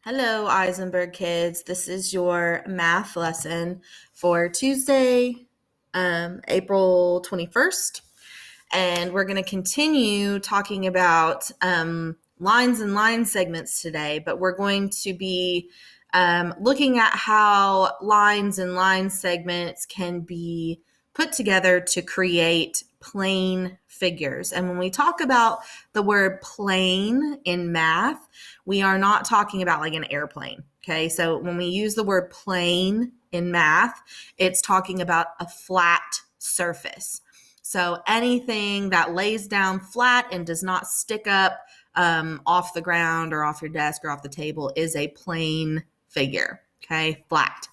Hello, Eisenberg kids. This is your math lesson for Tuesday, April 21st. And we're going to continue talking about lines and line segments today, but we're going to be looking at how lines and line segments can be put together to create plane figures. And when we talk about the word plane in math, we are not talking about like an airplane. Okay, so when we use the word plane in math, it's talking about a flat surface. So anything that lays down flat and does not stick up off the ground or off your desk or off the table is a plane figure. Okay, flat.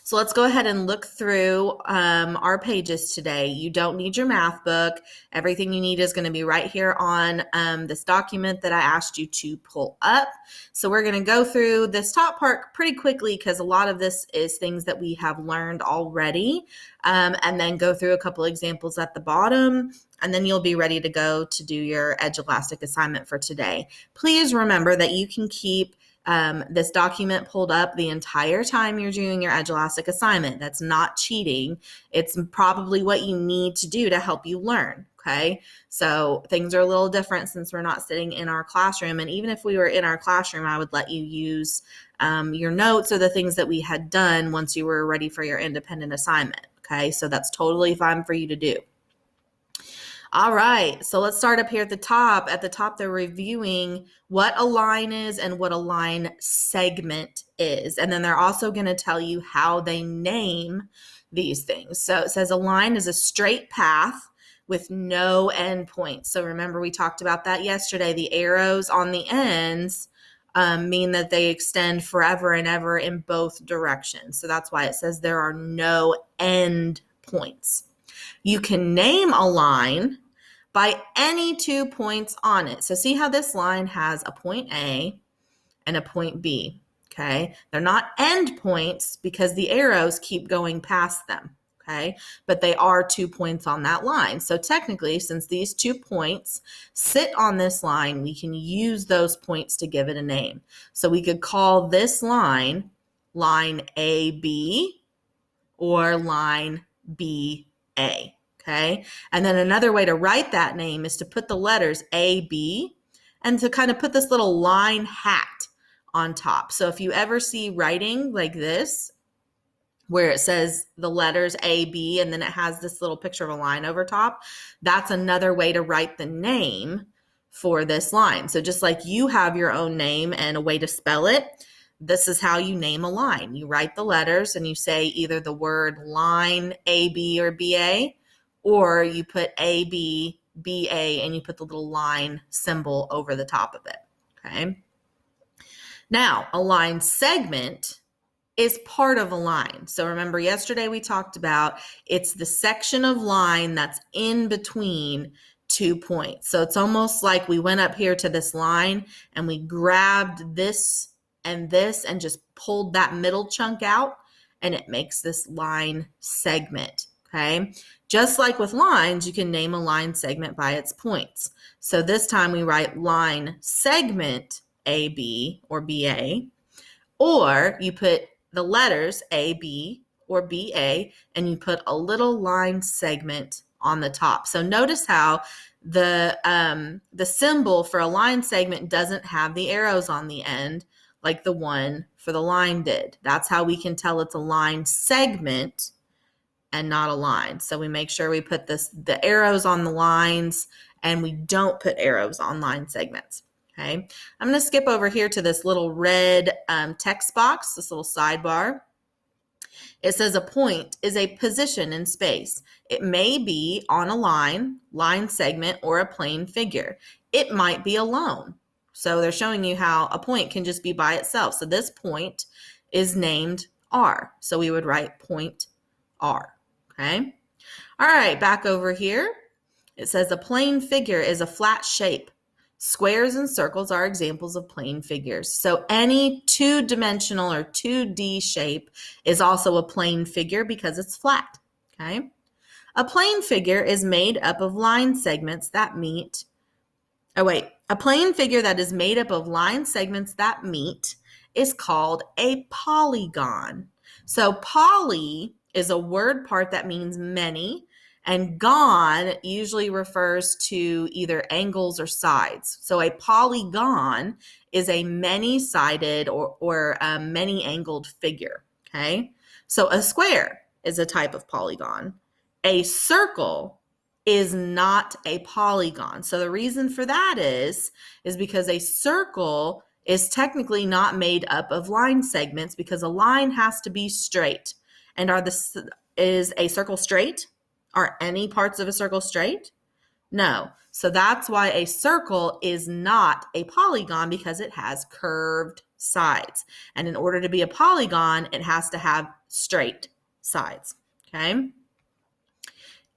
So let's go ahead and look through our pages today. You don't need your math book. Everything you need is going to be right here on this document that I asked you to pull up. So we're going to go through this top part pretty quickly because a lot of this is things that we have learned already, and then go through a couple examples at the bottom, and then you'll be ready to go to do your Edge Elastic assignment for today. Please remember that you can keep this document pulled up the entire time you're doing your Edge Elastic assignment. That's not cheating. It's probably what you need to do to help you learn, okay? So things are a little different since we're not sitting in our classroom. And even if we were in our classroom, I would let you use your notes or the things that we had done once you were ready for your independent assignment, okay? So that's totally fine for you to do. All right, so let's start up here at the top. At the top, they're reviewing what a line is and what a line segment is. And then they're also going to tell you how they name these things. So it says a line is a straight path with no endpoints. So remember, we talked about that yesterday. The arrows on the ends mean that they extend forever and ever in both directions. So that's why it says there are no end points. You can name a line by any 2 points on it. So see how this line has a point A and a point B, okay? They're not end points because the arrows keep going past them, okay? But they are 2 points on that line. So technically, since these 2 points sit on this line, we can use those points to give it a name. So we could call this line AB or line BA. Okay, and then another way to write that name is to put the letters A, B, and to kind of put this little line hat on top. So if you ever see writing like this, where it says the letters A, B, and then it has this little picture of a line over top, that's another way to write the name for this line. So just like you have your own name and a way to spell it, this is how you name a line. You write the letters and you say either the word line A, B, or BA, or you put A, B, B, A, and you put the little line symbol over the top of it, okay? Now, a line segment is part of a line. So remember, yesterday we talked about it's the section of line that's in between 2 points. So it's almost like we went up here to this line and we grabbed this and just pulled that middle chunk out, and it makes this line segment, okay? Just like with lines, you can name a line segment by its points. So this time we write line segment AB or BA, or you put the letters AB or BA and you put a little line segment on the top. So notice how the symbol for a line segment doesn't have the arrows on the end like the one for the line did. That's how we can tell it's a line segment and not a line. So we make sure we put the arrows on the lines and we don't put arrows on line segments. Okay, I'm going to skip over here to this little red text box, this little sidebar. It says a point is a position in space. It may be on a line segment, or a plane figure. It might be alone. So they're showing you how a point can just be by itself. So this point is named R. So we would write point R. Okay. All right, back over here. It says a plane figure is a flat shape. Squares and circles are examples of plane figures. So any two-dimensional or 2D shape is also a plane figure because it's flat. Okay. A plane figure is made up of line segments that meet A plane figure that is made up of line segments that meet is called a polygon. So poly is a word part that means many, and gon usually refers to either angles or sides. So a polygon is a many-sided or many-angled figure, okay? So a square is a type of polygon. A circle is not a polygon. So the reason for that is because a circle is technically not made up of line segments because a line has to be straight. And is a circle straight? Are any parts of a circle straight? No. So that's why a circle is not a polygon, because it has curved sides. And in order to be a polygon, it has to have straight sides. Okay?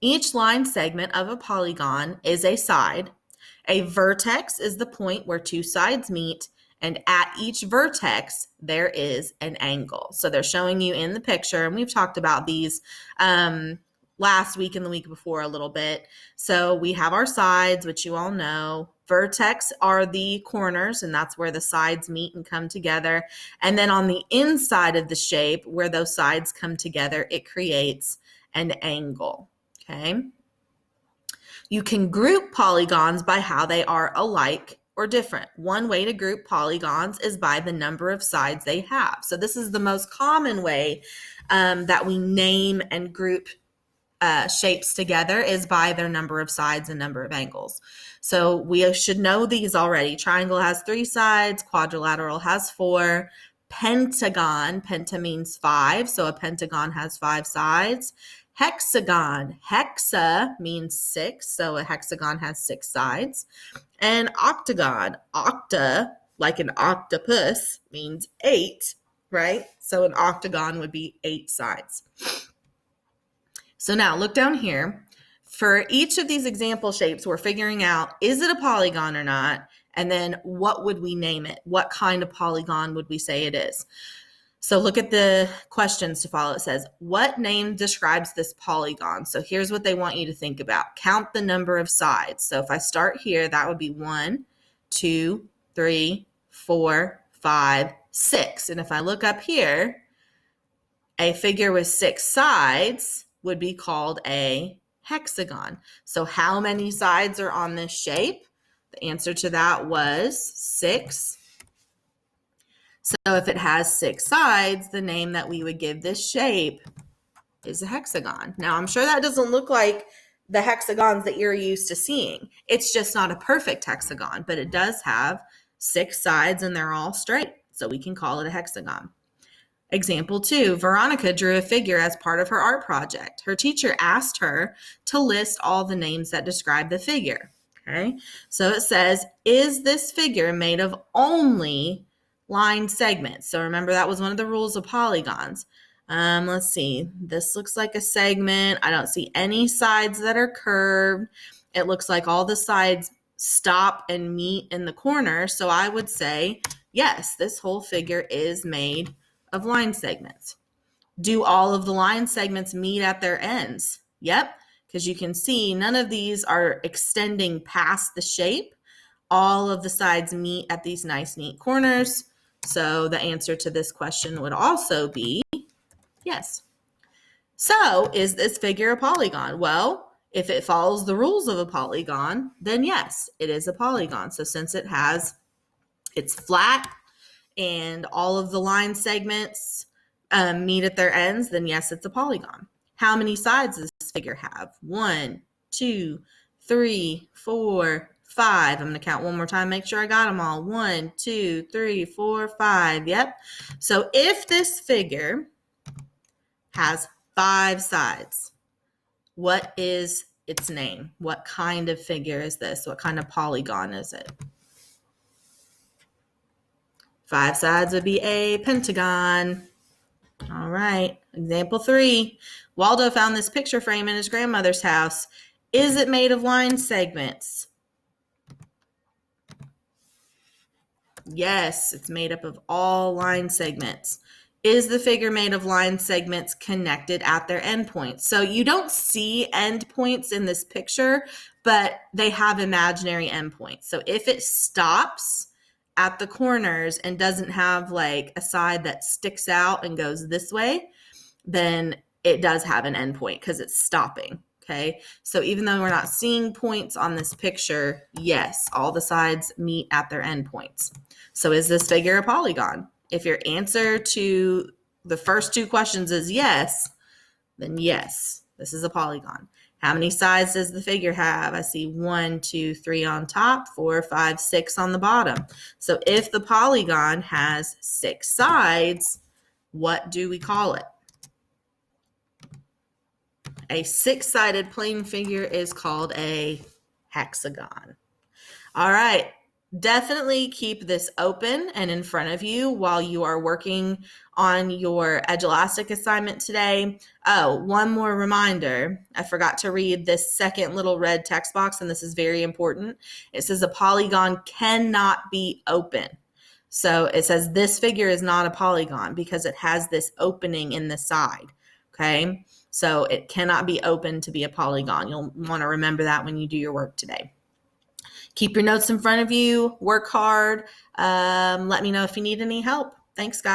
Each line segment of a polygon is a side. A vertex is the point where two sides meet, and at each vertex, there is an angle. So they're showing you in the picture, and we've talked about these last week and the week before a little bit. So we have our sides, which you all know. Vertex are the corners, and that's where the sides meet and come together. And then on the inside of the shape, where those sides come together, it creates an angle. Okay. You can group polygons by how they are alike or different. One way to group polygons is by the number of sides they have. So this is the most common way that we name and group shapes together, is by their number of sides and number of angles. So we should know these already. Triangle has 3 sides, quadrilateral has 4. Pentagon, penta means 5, so a pentagon has 5 sides. Hexagon, hexa means 6, so a hexagon has 6 sides. And octagon, octa, like an octopus, means 8, right? So an octagon would be 8 sides. So now look down here. For each of these example shapes, we're figuring out, is it a polygon or not? And then what would we name it? What kind of polygon would we say it is? So look at the questions to follow. It says, what name describes this polygon? So here's what they want you to think about. Count the number of sides. So if I start here, that would be 1, 2, 3, 4, 5, 6. And if I look up here, a figure with 6 sides would be called a hexagon. So how many sides are on this shape? The answer to that was 6. So if it has 6 sides, the name that we would give this shape is a hexagon. Now, I'm sure that doesn't look like the hexagons that you're used to seeing. It's just not a perfect hexagon, but it does have 6 sides and they're all straight. So we can call it a hexagon. Example 2, Veronica drew a figure as part of her art project. Her teacher asked her to list all the names that describe the figure. Okay, so it says, is this figure made of only line segments? So remember, that was one of the rules of polygons. Let's see. This looks like a segment. I don't see any sides that are curved. It looks like all the sides stop and meet in the corner. So I would say, yes, this whole figure is made of line segments. Do all of the line segments meet at their ends? Yep, because you can see none of these are extending past the shape. All of the sides meet at these nice, neat corners. So the answer to this question would also be yes. So is this figure a polygon? Well, if it follows the rules of a polygon, then yes, it is a polygon. So since it's flat and all of the line segments meet at their ends, then yes, it's a polygon. How many sides does this figure have? 1, 2, 3, 4, 5. I'm going to count one more time, make sure I got them all. 1, 2, 3, 4, 5. Yep. So if this figure has 5 sides, what is its name? What kind of figure is this? What kind of polygon is it? 5 sides would be a pentagon. All right. Example 3. Waldo found this picture frame in his grandmother's house. Is it made of line segments? Yes, it's made up of all line segments. Is the figure made of line segments connected at their endpoints? So you don't see endpoints in this picture, but they have imaginary endpoints. So if it stops at the corners and doesn't have like a side that sticks out and goes this way, then it does have an endpoint because it's stopping. Okay, so even though we're not seeing points on this picture, yes, all the sides meet at their endpoints. So is this figure a polygon? If your answer to the first two questions is yes, then yes, this is a polygon. How many sides does the figure have? I see 1, 2, 3 on top, 4, 5, 6 on the bottom. So if the polygon has 6 sides, what do we call it? A 6-sided plane figure is called a hexagon. All right. Definitely keep this open and in front of you while you are working on your edge elastic assignment today. Oh, one more reminder. I forgot to read this second little red text box, and this is very important. It says a polygon cannot be open. So it says this figure is not a polygon because it has this opening in the side. Okay. So it cannot be open to be a polygon. You'll want to remember that when you do your work today. Keep your notes in front of you. Work hard. Let me know if you need any help. Thanks, guys.